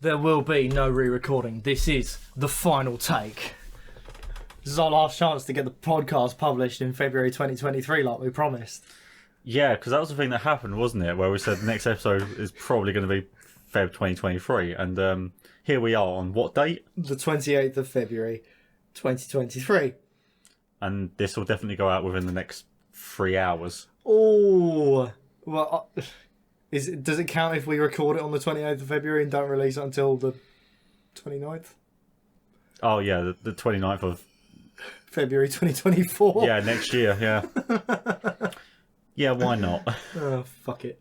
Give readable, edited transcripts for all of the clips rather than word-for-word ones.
There will be no re-recording. This is the final take. This is our last chance to get the podcast published in February 2023 like we promised. Yeah, because that was the thing that happened, wasn't it? Where we said the next episode is probably going to be Feb 2023. And here we are on what date? The 28th of February 2023. And this will definitely go out within the next 3 hours. Oh, well, does it count if we record it on the 28th of February and don't release it until the 29th? Oh, yeah, the 29th of February 2024? Yeah, next year, yeah. Yeah, why not? Oh, fuck it.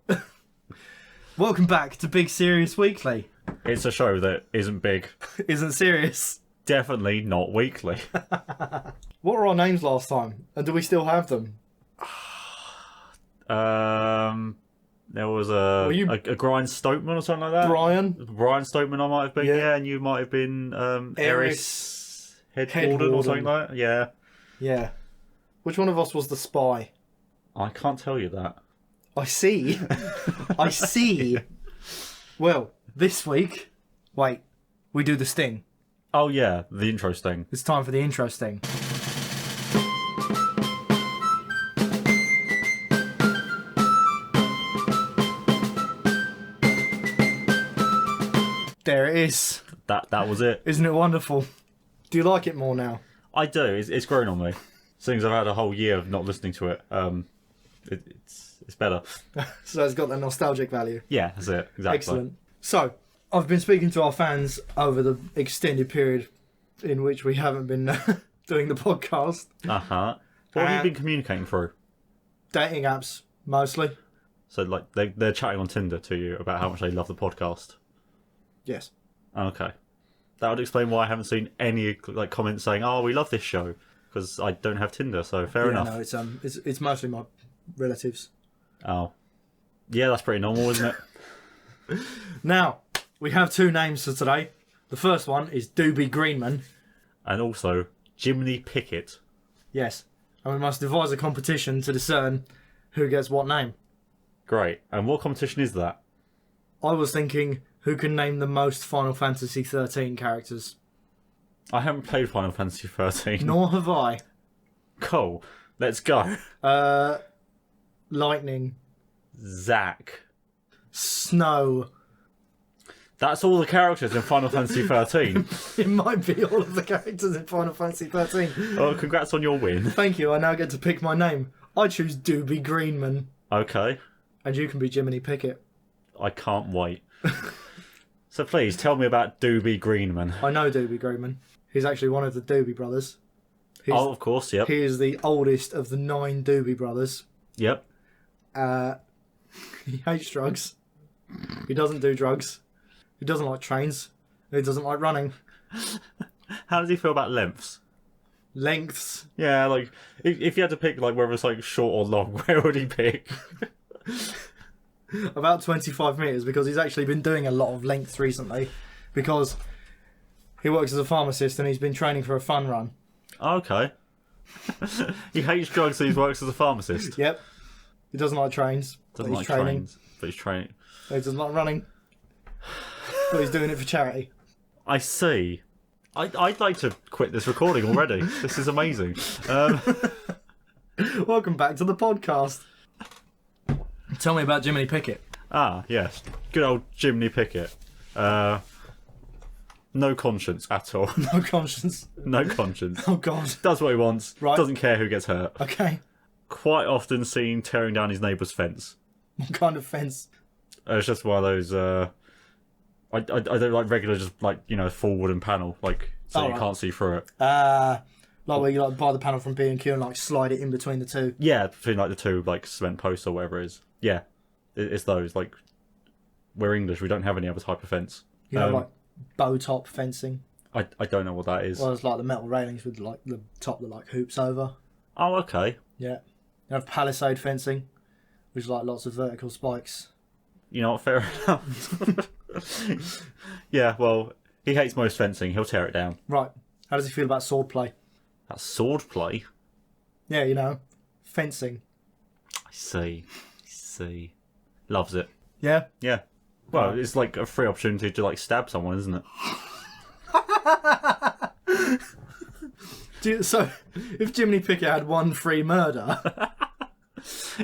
Welcome back to Big Serious Weekly. It's a show that isn't big. Isn't serious. Definitely not weekly. What were our names last time? And do we still have them? There was a Brian Stokeman or something like that. Brian Stokeman I might have been, yeah, and you might have been Eris Headwarden or something like that. Yeah. Yeah. Which one of us was the spy? I can't tell you that. I see. I see. Well, this week, we do the sting. Oh yeah, the intro sting. It's time for the intro sting. There it is. That was it. Isn't it wonderful? Do you like it more now? I do. It's grown on me. Since I've had a whole year of not listening to it, it's better. So it's got that nostalgic value. Yeah, that's it. Exactly. Excellent. So, I've been speaking to our fans over the extended period in which we haven't been doing the podcast. Uh-huh. What have you been communicating through? Dating apps, mostly. So, like, they're chatting on Tinder to you about how much they love the podcast? Yes. Okay. That would explain why I haven't seen any comments saying, "Oh, we love this show," because I don't have Tinder. So fair enough. No, it's mostly my relatives. Oh, yeah, that's pretty normal, isn't it? Now we have two names for today. The first one is Doobie Greenman, and also Jiminy Pickett. Yes, and we must devise a competition to discern who gets what name. Great. And what competition is that? I was thinking, who can name the most Final Fantasy 13 characters? I haven't played Final Fantasy 13. Nor have I. Cool. Let's go. Lightning. Zack. Snow. That's all the characters in Final Fantasy 13. It might be all of the characters in Final Fantasy 13. Oh, congrats on your win. Thank you. I now get to pick my name. I choose Doobie Greenman. Okay. And you can be Jiminy Pickett. I can't wait. So please, tell me about Doobie Greenman. I know Doobie Greenman. He's actually one of the Doobie brothers. Of course, yep. He is the oldest of the 9 Doobie brothers. Yep. He hates drugs. He doesn't do drugs. He doesn't like trains. He doesn't like running. How does he feel about lengths? Lengths? Yeah, like, if you had to pick, whether it's, short or long, where would he pick? About 25 metres, because he's actually been doing a lot of lengths recently, because he works as a pharmacist and he's been training for a fun run. Okay. He hates drugs, so he works as a pharmacist. Yep. He doesn't like trains. Doesn't like trains, but he's training. He doesn't like running, but he's doing it for charity. I see. I'd like to quit this recording already. This is amazing. Welcome back to the podcast. Tell me about Jiminy Pickett. Ah, yes. Good old Jiminy Pickett. No conscience at all. No conscience. No conscience. Oh, God. Does what he wants. Right. Doesn't care who gets hurt. Okay. Quite often seen tearing down his neighbour's fence. What kind of fence? It's just one of those, I don't like regular, just full wooden panel, so you can't see through it. Where you buy the panel from B&Q and slide it in between the two. Yeah, between the two cement posts or whatever it is. Yeah, it's those. We're English, we don't have any other type of fence. You know, bow top fencing. I don't know what that is. Well, it's the metal railings with the top that hoops over. Oh, okay. Yeah. You have palisade fencing, which is lots of vertical spikes. You know what? Fair enough. Yeah. Well, he hates most fencing. He'll tear it down. Right. How does he feel about sword play? That's sword play? Yeah, fencing. I see. Loves it. Yeah? Yeah. Well, it's like a free opportunity to like stab someone, isn't it? So, if Jiminy Pickett had one free murder...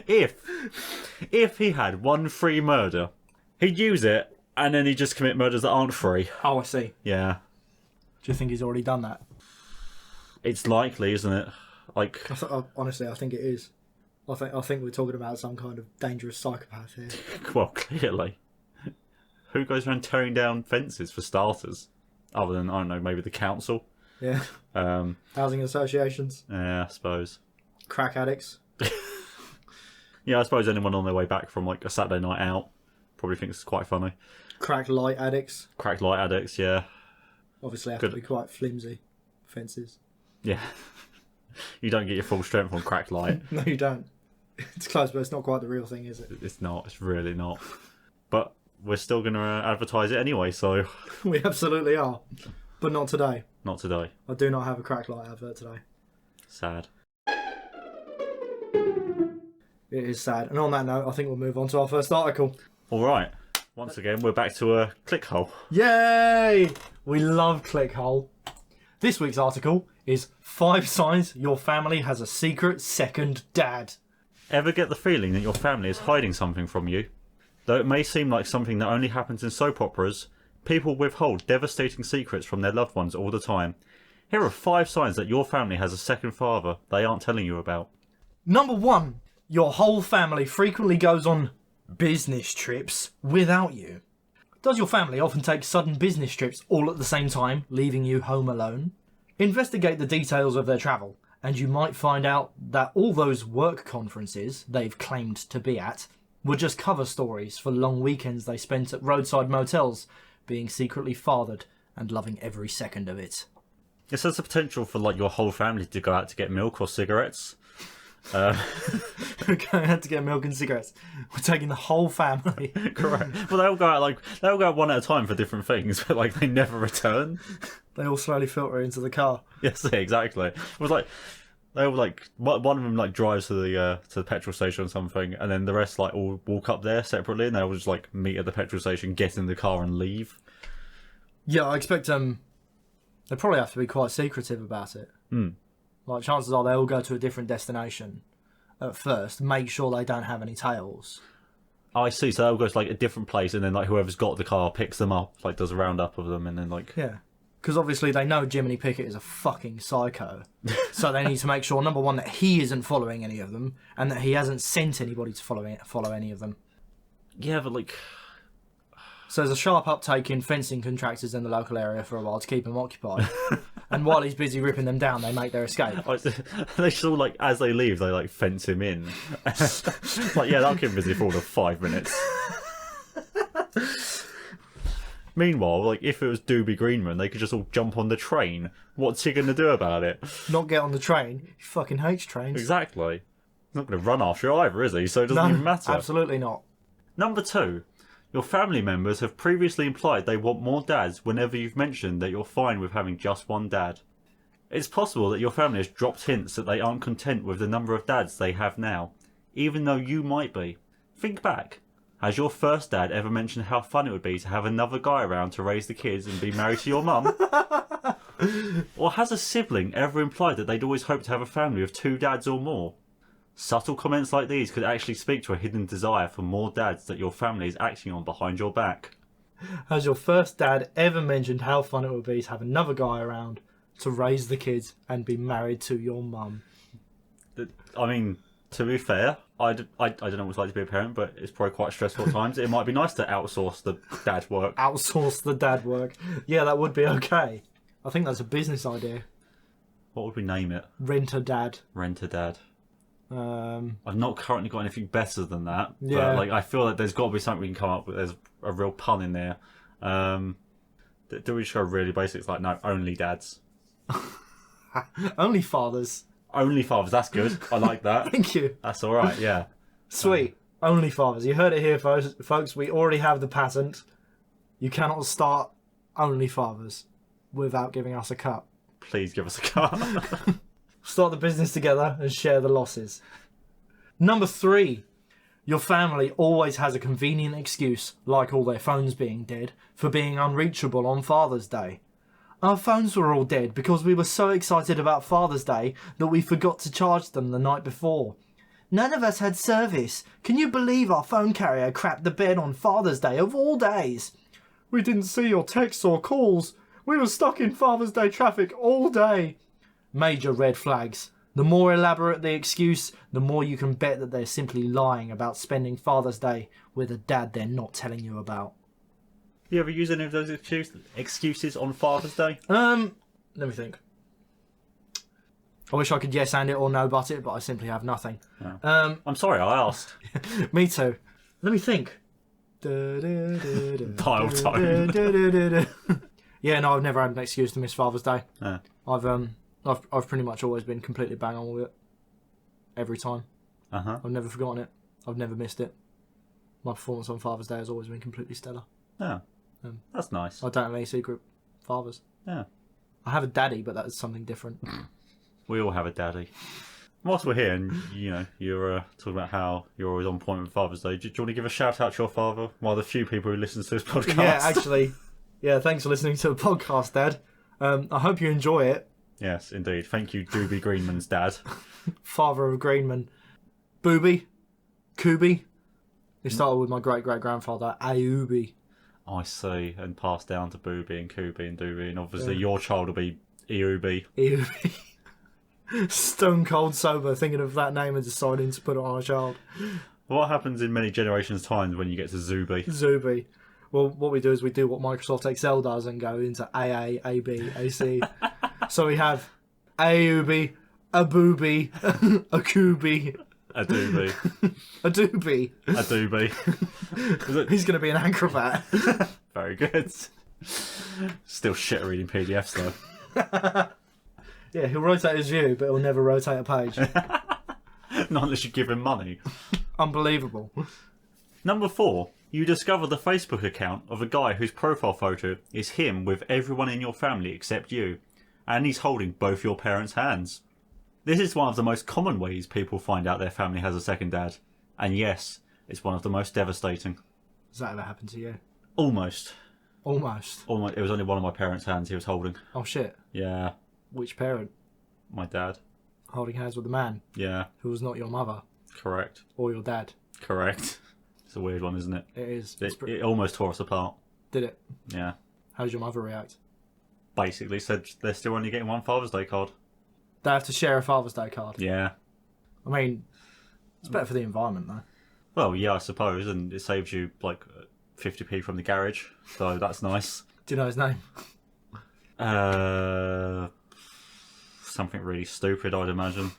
if he had one free murder, he'd use it, and then he'd just commit murders that aren't free. Oh, I see. Yeah. Do you think he's already done that? It's likely, isn't it? Like, honestly, I think it is. I think we're talking about some kind of dangerous psychopath here. Well, clearly. Who goes around tearing down fences for starters? Other than, I don't know, maybe the council. Yeah. Housing associations. Yeah, I suppose. Crack addicts. Yeah, I suppose anyone on their way back from like a Saturday night out probably thinks it's quite funny. Crack light addicts. Crack light addicts, yeah. Obviously have to be quite flimsy fences. Yeah. You don't get your full strength on crack light. No, you don't. It's close, but it's not quite the real thing, is it? It's not. It's really not. But we're still going to advertise it anyway, so... We absolutely are. But not today. Not today. I do not have a crack light advert today. Sad. It is sad. And on that note, I think we'll move on to our first article. All right. Once again, we're back to a clickhole. Yay! We love clickhole. This week's article is 5 signs your family has a secret second dad. Ever get the feeling that your family is hiding something from you? Though it may seem like something that only happens in soap operas, people withhold devastating secrets from their loved ones all the time. Here are 5 signs that your family has a second father they aren't telling you about. Number 1. Your whole family frequently goes on business trips without you. Does your family often take sudden business trips all at the same time, leaving you home alone? Investigate the details of their travel, and you might find out that all those work conferences they've claimed to be at were just cover stories for long weekends they spent at roadside motels, being secretly fathered and loving every second of it. It says the potential for like your whole family to go out to get milk or cigarettes. We're going out to get milk and cigarettes. We're taking the whole family. Correct. Well, they all go out one at a time for different things, but like they never return. They all slowly filter into the car. Yes, exactly. It was like they all like one of them like drives to the petrol station or something, and then the rest like all walk up there separately, and they all just like meet at the petrol station, get in the car, and leave. Yeah, I expect they probably have to be quite secretive about it. Like, chances are they all go to a different destination at first, make sure they don't have any tails. Oh, I see. So they'll go to like a different place, and then like whoever's got the car picks them up, like does a roundup of them, and then like... Yeah. Because obviously they know Jiminy Pickett is a fucking psycho. So they need to make sure, number one, that he isn't following any of them, and that he hasn't sent anybody to follow any of them. Yeah, but like... So there's a sharp uptake in fencing contractors in the local area for a while to keep him occupied. And while he's busy ripping them down, they make their escape. They just all, like, as they leave, they, like, fence him in. It's like, yeah, that'll keep him busy for all of 5 minutes. Meanwhile, like, if it was Doobie Greenman, they could just all jump on the train. What's he going to do about it? Not get on the train. He fucking hates trains. Exactly. He's not going to run after you either, is he? So it doesn't even matter. Absolutely not. Number 2. Your family members have previously implied they want more dads whenever you've mentioned that you're fine with having just one dad. It's possible that your family has dropped hints that they aren't content with the number of dads they have now, even though you might be. Think back. Has your first dad ever mentioned how fun it would be to have another guy around to raise the kids and be married to your mum? Or has a sibling ever implied that they'd always hoped to have a family of 2 dads or more? Subtle comments like these could actually speak to a hidden desire for more dads that your family is acting on behind your back. Has your first dad ever mentioned how fun it would be to have another guy around to raise the kids and be married to your mum? I mean, to be fair, I don't know what it's like to be a parent, but it's probably quite stressful at times. It might be nice to outsource the dad work. Outsource the dad work. Yeah, that would be okay. I think that's a business idea. What would we name it? Rent-a-dad. Rent-a-dad. I've not currently got anything better than that. Yeah. But like, I feel like there's got to be something we can come up with. There's a real pun in there. Do we just go really basic? It's like, no, only dads. Only fathers. Only fathers. That's good. I like that. Thank you. That's all right. Yeah. Sweet. Only fathers. You heard it here, folks. We already have the patent. You cannot start only fathers without giving us a cut. Please give us a cut. Start the business together and share the losses. Number 3. Your family always has a convenient excuse, like all their phones being dead, for being unreachable on Father's Day. Our phones were all dead because we were so excited about Father's Day that we forgot to charge them the night before. None of us had service. Can you believe our phone carrier crapped the bed on Father's Day of all days? We didn't see your texts or calls. We were stuck in Father's Day traffic all day. Major red flags. The more elaborate the excuse, the more you can bet that they're simply lying about spending Father's Day with a dad they're not telling you about. You ever use any of those excuses on Father's Day? Let me think. I wish I could yes and it or no but it, but I simply have nothing. Oh. I'm sorry, I asked. Me too. Let me think. Dial tone. Yeah, no, I've never had an excuse to miss Father's Day. Yeah. I've pretty much always been completely bang on with it. Every time. Uh-huh. I've never forgotten it. I've never missed it. My performance on Father's Day has always been completely stellar. Yeah. That's nice. I don't have any secret fathers. Yeah. I have a daddy, but that's something different. We all have a daddy. Whilst we're here, and you're talking about how you're always on point with Father's Day, do you want to give a shout out to your father? One of the few people who listens to this podcast. Yeah, actually. Yeah, thanks for listening to the podcast, Dad. I hope you enjoy it. Yes, indeed. Thank you, Doobie Greenman's dad. Father of Greenman. Booby. Kubi. It started with my great-great-grandfather, Ayubi. I see, and passed down to Booby and Kubi and Doobie, and obviously your child will be Eubi. Ayubi. Stone cold sober, thinking of that name and deciding to put it on a child. What happens in many generations' times when you get to Zubi? Zubi. Well, what we do is we do what Microsoft Excel does and go into AA, AB, AC. So we have Ayubi, a booby, a Kubi, A Doobie. a doobie. A Doobie. He's going to be an acrobat. Very good. Still shit at reading PDFs though. Yeah, he'll rotate his view, but he'll never rotate a page. Not unless you give him money. Unbelievable. Number 4. You discover the Facebook account of a guy whose profile photo is him with everyone in your family except you, and he's holding both your parents' hands. This is one of the most common ways people find out their family has a second dad, and yes, it's one of the most devastating. Has that ever happened to you? Almost. Almost. It was only one of my parents' hands he was holding. Oh shit. Yeah, Which parent? my dad. Holding hands with a man Yeah, who was not your mother correct. or your dad. Correct. It's a weird one, isn't it? It is. It almost tore us apart. Did it? Yeah. How did your mother react? Basically said they're still only getting one Father's Day card. They have to share a Father's Day card. Yeah. I mean, it's better for the environment though. Well, yeah, I suppose, and it saves you like 50p from the garage, so that's nice. Do you know his name? Something really stupid, I'd imagine.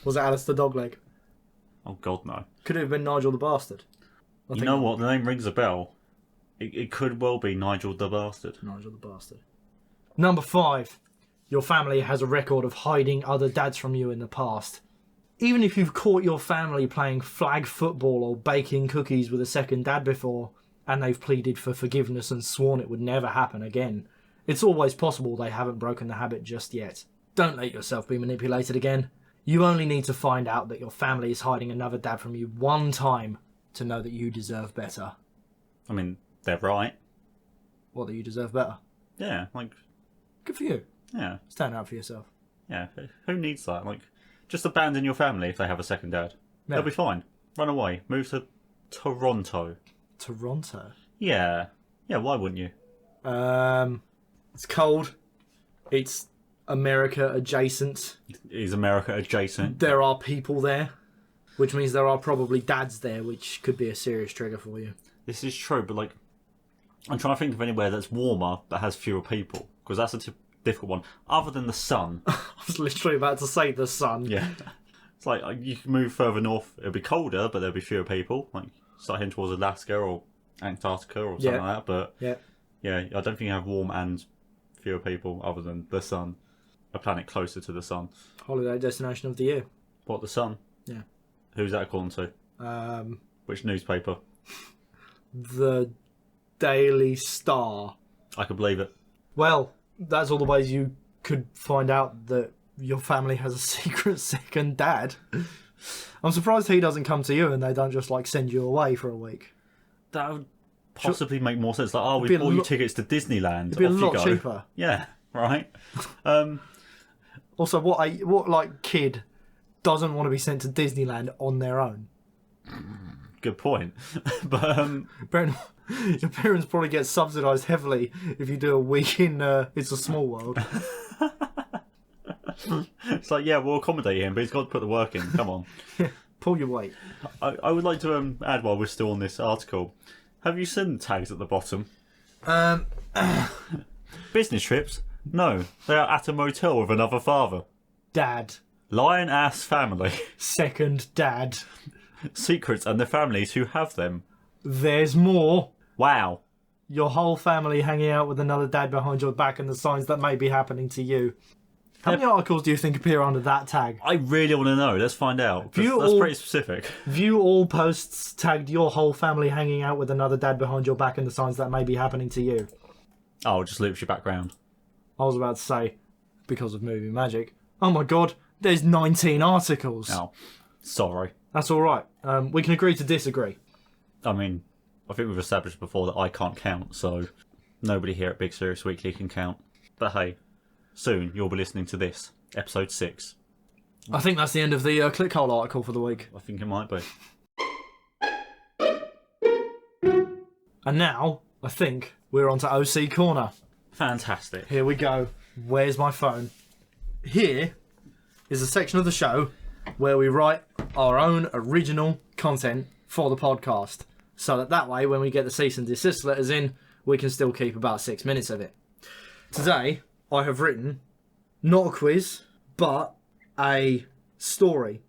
Was it Alistair Dogleg? Oh God, no. Could it have been Nigel the Bastard? You know what? The name rings a bell. It could well be Nigel the Bastard. Nigel the Bastard. Number 5. Your family has a record of hiding other dads from you in the past. Even if you've caught your family playing flag football or baking cookies with a second dad before, and they've pleaded for forgiveness and sworn it would never happen again, it's always possible they haven't broken the habit just yet. Don't let yourself be manipulated again. You only need to find out that your family is hiding another dad from you one time to know that you deserve better. I mean, they're right. What, that you deserve better? Yeah, like, Good for you. yeah, Stand out for yourself. yeah. Who needs that? Like, just abandon your family if they have a second dad. Yeah. They'll be fine. Run away. Move to Toronto. Toronto? Yeah. Yeah, why wouldn't you? It's cold. It's America adjacent. Is America adjacent? There are people there, which means there are probably dads there, which could be a serious trigger for you. This is true, but like, I'm trying to think of anywhere that's warmer but has fewer people, because that's a difficult one. Other than the sun. I was literally about to say the sun. Yeah. It's like you can move further north, it'll be colder, but there'll be fewer people. Like start heading towards Alaska or Antarctica or something like that. But yeah, I don't think you have warm and fewer people other than the sun. A planet closer to the sun. Holiday destination of the year. What, the sun? Yeah. Who's that according to? Which newspaper? The Daily Star. I can believe it. Well, that's all the ways you could find out that your family has a secret second dad. I'm surprised he doesn't come to you and they don't just like send you away for a week. That would possibly make more sense. Like, oh, we be a bought you lot- tickets to Disneyland. It'd be a Off lot you go. cheaper. Yeah, right. Also, what like kid doesn't want to be sent to Disneyland on their own? Good point. But Your parents probably get subsidised heavily if you do a week in It's a Small World. it's like, yeah, we'll accommodate him, but he's got to put the work in. Come on. Pull your weight. I would like to add, while we're still on this article, have you seen the tags at the bottom? Business trips? No, they are at a motel with another father. Dad. Lion ass family. Second dad. Secrets and the families who have them. There's more. Wow. Your whole family hanging out with another dad behind your back and the signs that may be happening to you. How many articles do you think appear under that tag? I really want to know. Let's find out. That's pretty specific. View all posts tagged your whole family hanging out with another dad behind your back and the signs that may be happening to you. Oh, just loops your background. I was about to say, because of movie magic. Oh my god, there's 19 articles. Oh, sorry. That's alright. We can agree to disagree. I mean, I think we've established before that I can't count, so nobody here at Big Serious Weekly can count. But hey, soon you'll be listening to this, episode 6. I think that's the end of the Clickhole article for the week. I think it might be. And now, I think we're on to OC Corner. Fantastic. Here we go. Where's my phone? Here is a section of the show where we write our own original content for the podcast. So that way, when we get the cease and desist letters in, we can still keep about 6 minutes of it. Today, I have written not a quiz, but a story.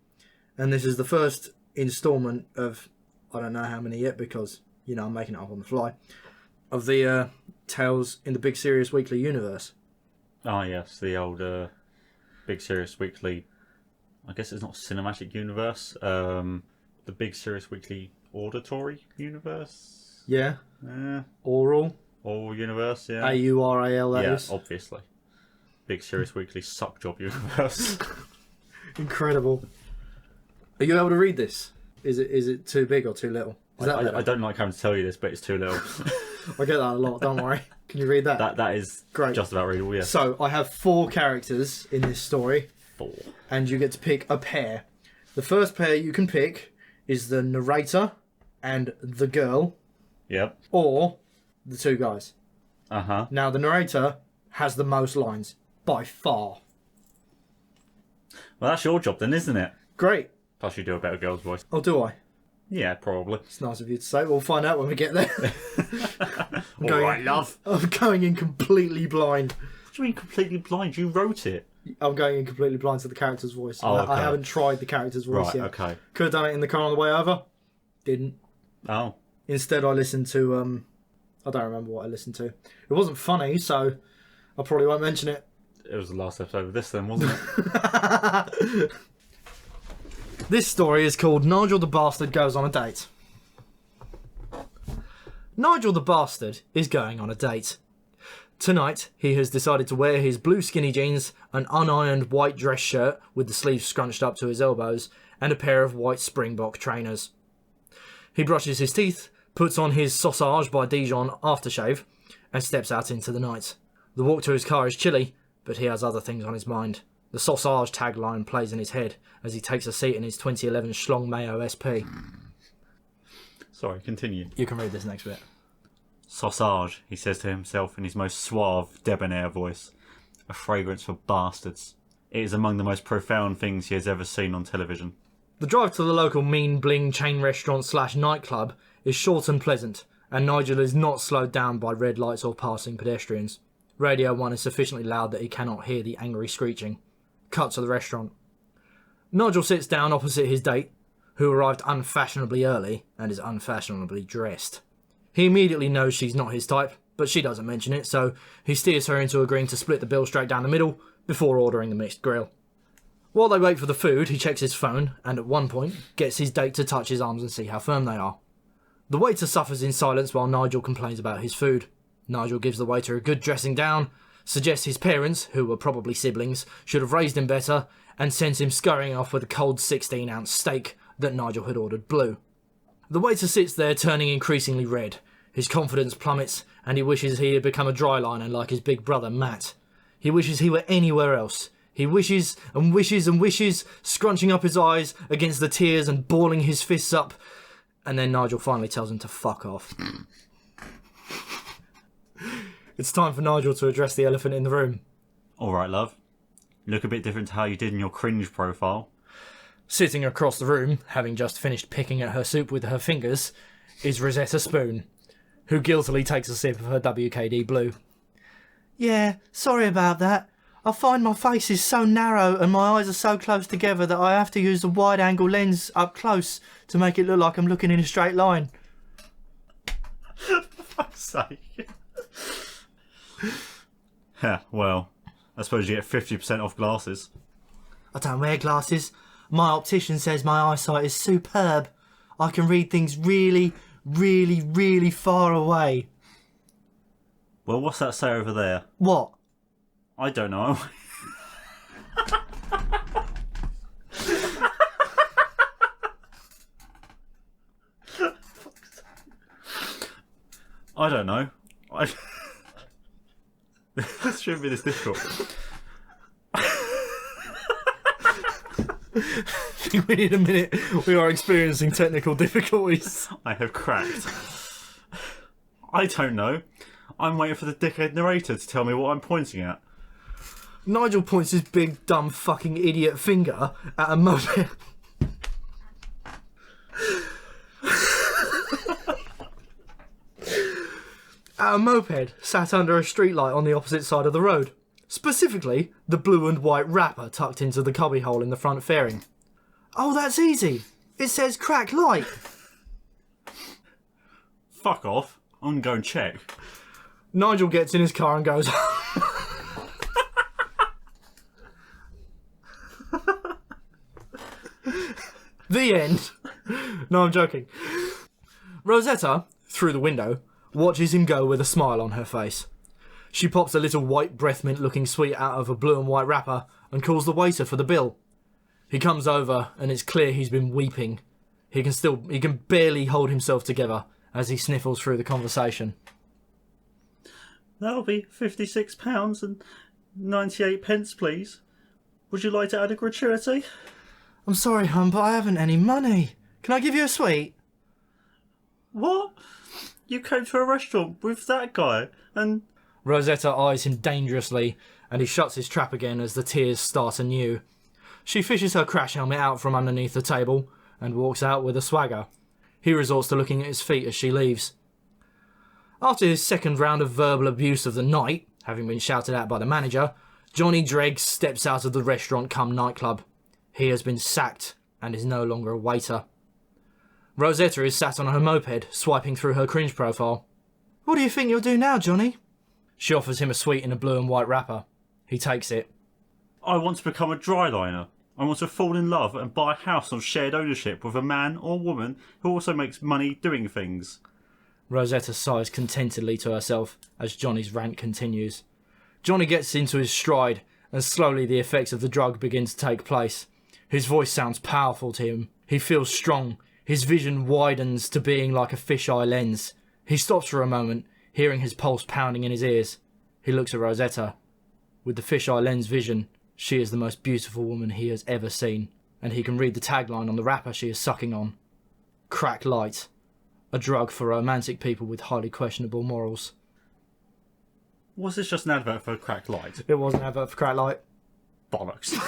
And this is the first instalment of, I don't know how many yet because, you know, I'm making it up on the fly, of the Tales in the Big Serious Weekly universe. Oh, yes, the old Big Serious Weekly, I guess it's not cinematic universe, the Big Serious Weekly auditory universe? Yeah. Oral universe, yeah. AURAL, that yeah, is. obviously. Big Serious Weekly suck job universe. Incredible. Are you able to read this? Is it too big or too little? I don't like having to tell you this, but it's too little. I get that a lot, don't worry. Can you read that? That is great. Just about readable, yeah. So, I have 4 characters in this story. 4. And you get to pick a pair. The first pair you can pick is the narrator and the girl. Yep. Or the 2 guys. Uh-huh. Now, the narrator has the most lines, by far. Well, that's your job then, isn't it? Great. Plus you do a better girl's voice. Oh, do I? Yeah, probably. It's nice of you to say. We'll find out when we get there. Alright, love. I'm going in completely blind. What do you mean completely blind? You wrote it. I'm going in completely blind to the character's voice. Oh, okay. I haven't tried the character's voice Right, yet. okay. Could have done it in the car on the way over. Didn't. Oh. Instead, I listened to... I don't remember what I listened to. It wasn't funny, so I probably won't mention it. It was the last episode of this then, wasn't it? This story is called Nigel the Bastard Goes on a Date. Nigel the Bastard is going on a date. Tonight, he has decided to wear his blue skinny jeans, an unironed white dress shirt with the sleeves scrunched up to his elbows, and a pair of white Springbok trainers. He brushes his teeth, puts on his Sausage by Dijon aftershave, and steps out into the night. The walk to his car is chilly, but he has other things on his mind. The Sausage tagline plays in his head as he takes a seat in his 2011 Schlong Mayo SP. Sorry, continue. You can read this next bit. Sausage, he says to himself in his most suave, debonair voice. A fragrance for bastards. It is among the most profound things he has ever seen on television. The drive to the local Mean Bling chain restaurant / nightclub is short and pleasant, and Nigel is not slowed down by red lights or passing pedestrians. Radio 1 is sufficiently loud that he cannot hear the angry screeching. Cut to the restaurant. Nigel sits down opposite his date, who arrived unfashionably early and is unfashionably dressed. He immediately knows she's not his type, but she doesn't mention it, so he steers her into agreeing to split the bill straight down the middle before ordering the mixed grill. While they wait for the food, he checks his phone and at one point gets his date to touch his arms and see how firm they are. The waiter suffers in silence while Nigel complains about his food. Nigel gives the waiter a good dressing down, suggests his parents, who were probably siblings, should have raised him better, and sends him scurrying off with a cold 16-ounce steak that Nigel had ordered blue. The waiter sits there turning increasingly red. His confidence plummets, and he wishes he had become a dryliner like his big brother Matt. He wishes he were anywhere else. He wishes and wishes and wishes, scrunching up his eyes against the tears and balling his fists up, and then Nigel finally tells him to fuck off. It's time for Nigel to address the elephant in the room. Alright, love. Look a bit different to how you did in your cringe profile. Sitting across the room, having just finished picking at her soup with her fingers, is Rosetta Spoon, who guiltily takes a sip of her WKD Blue. Yeah, sorry about that. I find my face is so narrow and my eyes are so close together that I have to use a wide-angle lens up close to make it look like I'm looking in a straight line. For fuck's sake. Yeah, well, I suppose you get 50% off glasses. I don't wear glasses. My optician says my eyesight is superb. I can read things really, really, really far away. Well, what's that say over there? What? I don't know. I don't know. This shouldn't be this difficult. I think we need a minute. We are experiencing technical difficulties. I have cracked. I don't know. I'm waiting for the dickhead narrator to tell me what I'm pointing at. Nigel points his big, dumb, fucking idiot finger at a moped. At a moped sat under a streetlight on the opposite side of the road. Specifically, the blue and white wrapper tucked into the cubbyhole in the front fairing. Oh, that's easy. It says crack light. Fuck off. I'm gonna go and check. Nigel gets in his car and goes... The end. No, I'm joking. Rosetta, through the window, watches him go with a smile on her face. She pops a little white breath mint looking sweet out of a blue and white wrapper and calls the waiter for the bill. He comes over and it's clear he's been weeping. He can barely hold himself together as he sniffles through the conversation. That'll be £56 and 98 pence, please. Would you like to add a gratuity? I'm sorry, hon, but I haven't any money. Can I give you a sweet? What? You came to a restaurant with that guy and... Rosetta eyes him dangerously and he shuts his trap again as the tears start anew. She fishes her crash helmet out from underneath the table and walks out with a swagger. He resorts to looking at his feet as she leaves. After his second round of verbal abuse of the night, having been shouted at by the manager, Johnny Dreggs steps out of the restaurant cum nightclub. He has been sacked and is no longer a waiter. Rosetta is sat on her moped, swiping through her cringe profile. What do you think you'll do now, Johnny? She offers him a sweet in a blue and white wrapper. He takes it. I want to become a dryliner. I want to fall in love and buy a house on shared ownership with a man or woman who also makes money doing things. Rosetta sighs contentedly to herself as Johnny's rant continues. Johnny gets into his stride and slowly the effects of the drug begin to take place. His voice sounds powerful to him. He feels strong. His vision widens to being like a fisheye lens. He stops for a moment, hearing his pulse pounding in his ears. He looks at Rosetta. With the fisheye lens vision, she is the most beautiful woman he has ever seen, and he can read the tagline on the wrapper she is sucking on. Crack light. A drug for romantic people with highly questionable morals. Was this just an advert for crack light? It was an advert for crack light. Bollocks.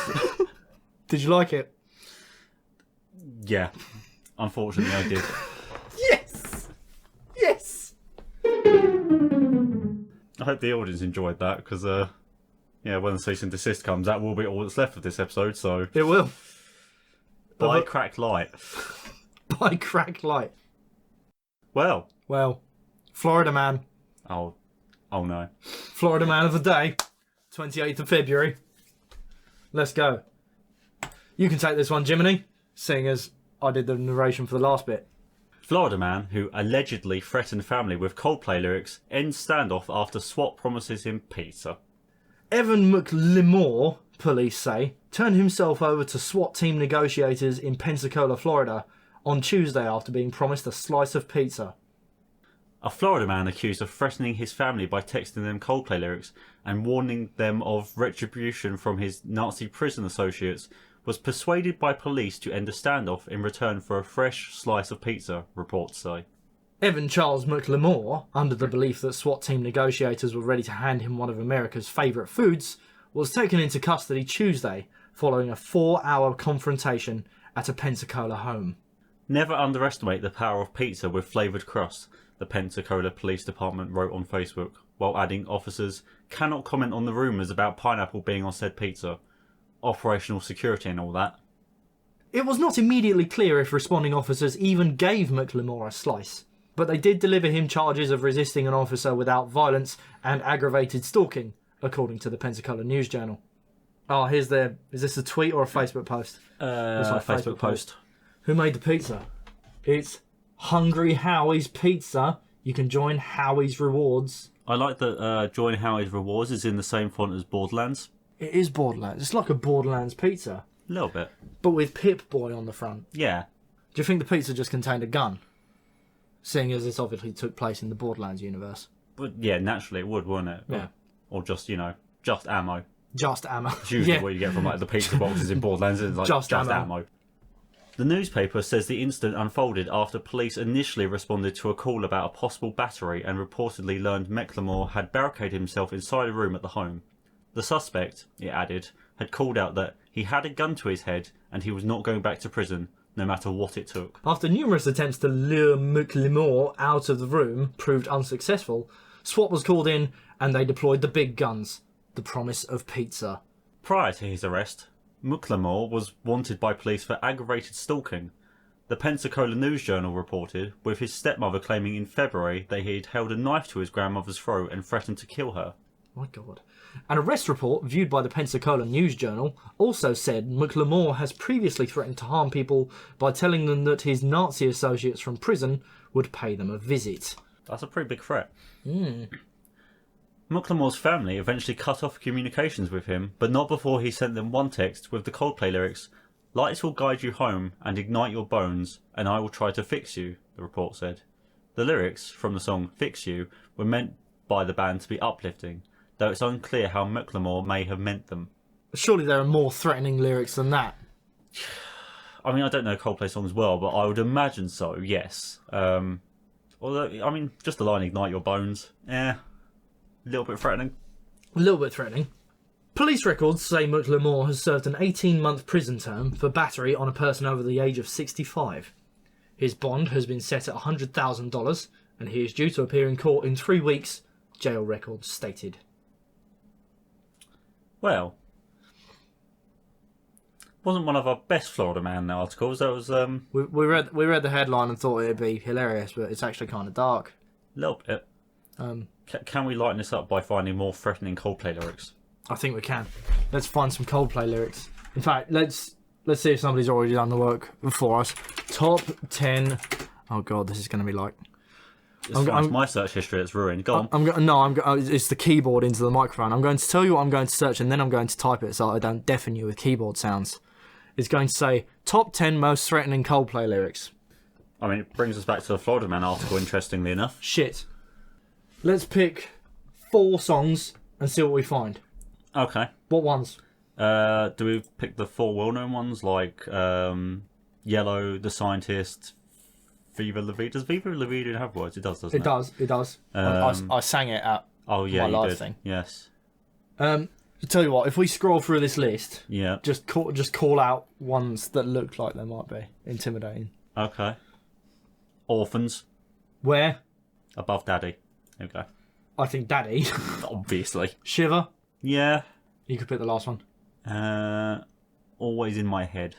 Did you like it? Yeah. Unfortunately, I did. Yes! Yes! I hope the audience enjoyed that, because, when the cease and desist comes, that will be all that's left of this episode, so... It will. Buy crack light. Buy crack light. Well, Florida man. Oh no. Florida man of the day. 28th of February. Let's go. You can take this one, Jiminy, seeing as I did the narration for the last bit. Florida man who allegedly threatened family with Coldplay lyrics ends standoff after SWAT promises him pizza. Evan Macleod, police say, turned himself over to SWAT team negotiators in Pensacola, Florida, on Tuesday after being promised a slice of pizza. A Florida man accused of threatening his family by texting them Coldplay lyrics and warning them of retribution from his Nazi prison associates was persuaded by police to end a standoff in return for a fresh slice of pizza, reports say. Evan Charles Macleod, under the belief that SWAT team negotiators were ready to hand him one of America's favourite foods, was taken into custody Tuesday following a 4-hour confrontation at a Pensacola home. Never underestimate the power of pizza with flavoured crust, the Pensacola Police Department wrote on Facebook, while adding officers cannot comment on the rumours about pineapple being on said pizza. Operational security and all that. It was not immediately clear if responding officers even gave Macleod a slice, but they did deliver him charges of resisting an officer without violence and aggravated stalking, according to the Pensacola News Journal. Oh, is this a tweet or a Facebook post? It's a Facebook post. Who made the pizza? It's Hungry Howie's Pizza. You can join Howie's Rewards. I like that join Howie's Rewards is in the same font as Borderlands. It is Borderlands. It's like a Borderlands pizza. A little bit. But with Pip-Boy on the front. Yeah. Do you think the pizza just contained a gun? Seeing as this obviously took place in the Borderlands universe. But yeah, naturally it would, wouldn't it? Yeah. Or just, just ammo. Just ammo. It's usually what you get from like the pizza boxes in Borderlands. It's like Just ammo. The newspaper says the incident unfolded after police initially responded to a call about a possible battery and reportedly learned Macleod had barricaded himself inside a room at the home. The suspect, it added, had called out that he had a gun to his head and he was not going back to prison, no matter what it took. After numerous attempts to lure Macleod out of the room proved unsuccessful, SWAT was called in and they deployed the big guns, the promise of pizza. Prior to his arrest, Macleod was wanted by police for aggravated stalking. The Pensacola News Journal reported, with his stepmother claiming in February that he had held a knife to his grandmother's throat and threatened to kill her. My God. An arrest report viewed by the Pensacola News Journal also said Macleod has previously threatened to harm people by telling them that his Nazi associates from prison would pay them a visit. That's a pretty big threat. Macleod's family eventually cut off communications with him, but not before he sent them one text with the Coldplay lyrics, "Lights will guide you home and ignite your bones, and I will try to fix you," the report said. The lyrics from the song Fix You were meant by the band to be uplifting, though it's unclear how Macleod may have meant them. Surely there are more threatening lyrics than that. I mean, I don't know Coldplay songs well, but I would imagine so, yes. Although, I mean, just the line "ignite your bones," a little bit threatening. A little bit threatening. Police records say Macleod has served an 18-month prison term for battery on a person over the age of 65. His bond has been set at $100,000 and he is due to appear in court in 3 weeks, jail records stated. Well, wasn't one of our best Florida Man articles. That was We read the headline and thought it'd be hilarious, but it's actually kind of dark. a little bit. Can we lighten this up by finding more threatening Coldplay lyrics? I think we can. Let's find some Coldplay lyrics. In fact, let's see if somebody's already done the work for us. Top 10. Oh God, this is going to be like. It's my search history that's ruined. Go on. It's the keyboard into the microphone. I'm going to tell you what I'm going to search, and then I'm going to type it so I don't deafen you with keyboard sounds. It's going to say top 10 most threatening Coldplay lyrics. I mean, it brings us back to the Florida Man article, interestingly enough. Shit. Let's pick 4 songs and see what we find. Okay. What ones? Do we pick the 4 well-known ones like Yellow, The Scientist, Viva La Vida? Does Viva La Vida have words? It does, doesn't it? It does. I sang it at my live thing. Yes. I'll tell you what, if we scroll through this list, Yeah. just call out ones that look like they might be intimidating. Okay. Orphans. Where? Above Daddy. There we go. I think Daddy. Obviously. Shiver. Yeah. You could pick the last one. Always in my head.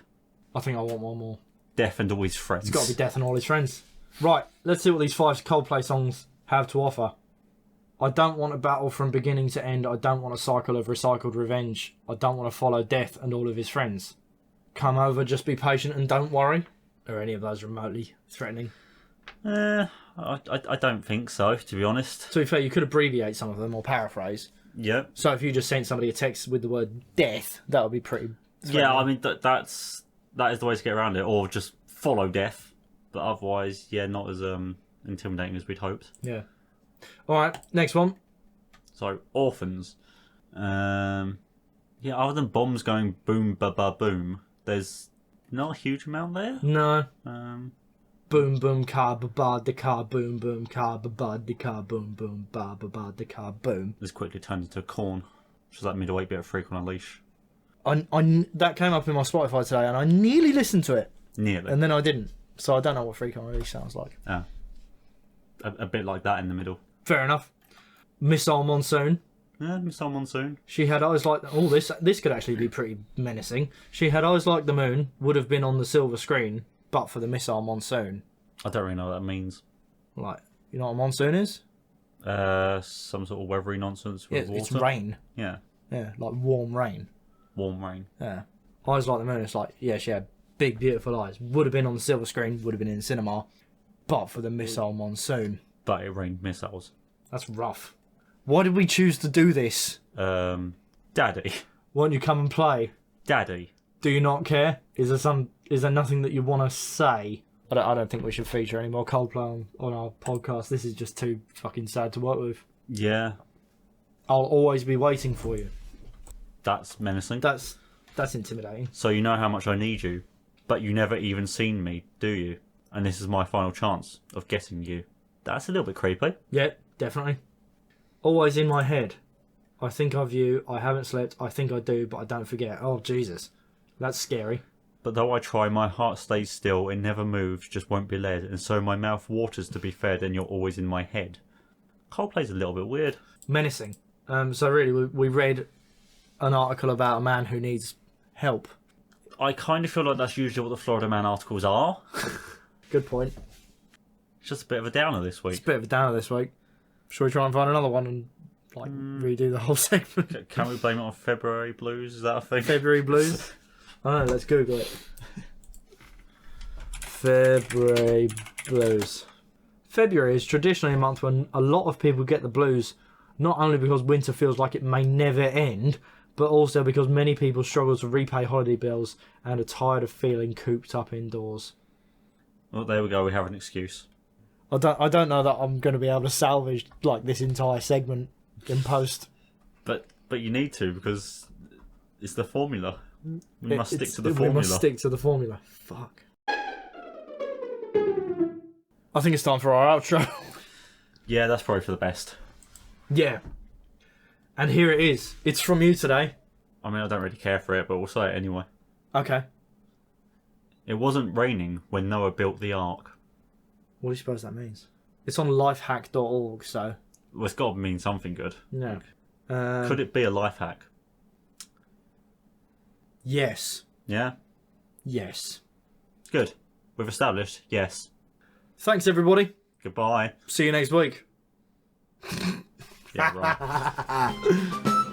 I think I want one more. Death and All His Friends. It's got to be Death and All His Friends. Right, let's see what these 5 Coldplay songs have to offer. I don't want a battle from beginning to end. I don't want a cycle of recycled revenge. I don't want to follow Death and all of his friends. Come over, just be patient and don't worry. Are any of those remotely threatening? I don't think so, to be honest. To be fair, you could abbreviate some of them or paraphrase. Yep. So if you just sent somebody a text with the word death, that would be pretty... Yeah, I mean, that is the way to get around it, or just follow death. But otherwise, yeah, not as intimidating as we'd hoped. Yeah. Alright, next one. So, orphans. Yeah, other than bombs going boom, ba ba boom, there's not a huge amount there. No. Boom, boom, car, ba ba, da car, boom, boom, car, ba ba, da car, boom, boom, ba ba ba, da car, boom. This quickly turned into a corn, which is that middleweight bit of Freak on a Leash. That came up in my Spotify today, and I nearly listened to it. Nearly. And then I didn't. So I don't know what Freak on a Leash sounds like. Ah. A bit like that in the middle. Fair enough. Missile Monsoon. Yeah, someone soon. She had eyes like... Oh, this could actually be pretty menacing. She had eyes like the moon, would have been on the silver screen, but for the Missile Monsoon. I don't really know what that means. Like, you know what a monsoon is? Some sort of weathery nonsense with water. It's rain. Yeah. Yeah, like warm rain. Warm rain. Yeah. Eyes like the moon, it's like, yeah, she had big, beautiful eyes. Would have been on the silver screen, would have been in the cinema, but for the Missile Monsoon. But it rained missiles. That's rough. Why did we choose to do this? Daddy. Won't you come and play? Daddy. Do you not care? Is there nothing that you want to say? I don't think we should feature any more Coldplay on our podcast. This is just too fucking sad to work with. Yeah. I'll always be waiting for you. That's menacing. That's intimidating. So you know how much I need you, but you never even seen me, do you? And this is my final chance of getting you. That's a little bit creepy. Yeah, definitely. Always in my head. I think of you, I haven't slept, I think I do, but I don't forget. Oh, Jesus. That's scary. But though I try, my heart stays still, it never moves, just won't be led, and so my mouth waters to be fed, and you're always in my head. Coldplay's a little bit weird. Menacing. So really, we read an article about a man who needs help. I kind of feel like that's usually what the Florida Man articles are. Good point. It's just a bit of a downer this week. It's a bit of a downer this week. Shall we try and find another one and redo the whole segment? Can we blame it on February blues? Is that a thing? February blues? I don't know, let's Google it. February blues. February is traditionally a month when a lot of people get the blues, not only because winter feels like it may never end, but also because many people struggle to repay holiday bills and are tired of feeling cooped up indoors. Well, there we go. We have an excuse. I don't know that I'm going to be able to salvage like this entire segment in post. But you need to, because it's the formula. We must stick to the formula. We must stick to the formula. Fuck. I think it's time for our outro. Yeah, that's probably for the best. Yeah. And here it is. It's from you today. I mean, I don't really care for it, but we'll say it anyway. Okay. It wasn't raining when Noah built the ark. What do you suppose that means? It's on lifehack.org, so... Well, it's got to mean something good. No. Could it be a life hack? Yes. Yeah? Yes. Good. We've established yes. Thanks, everybody. Goodbye. See you next week. Yeah, right.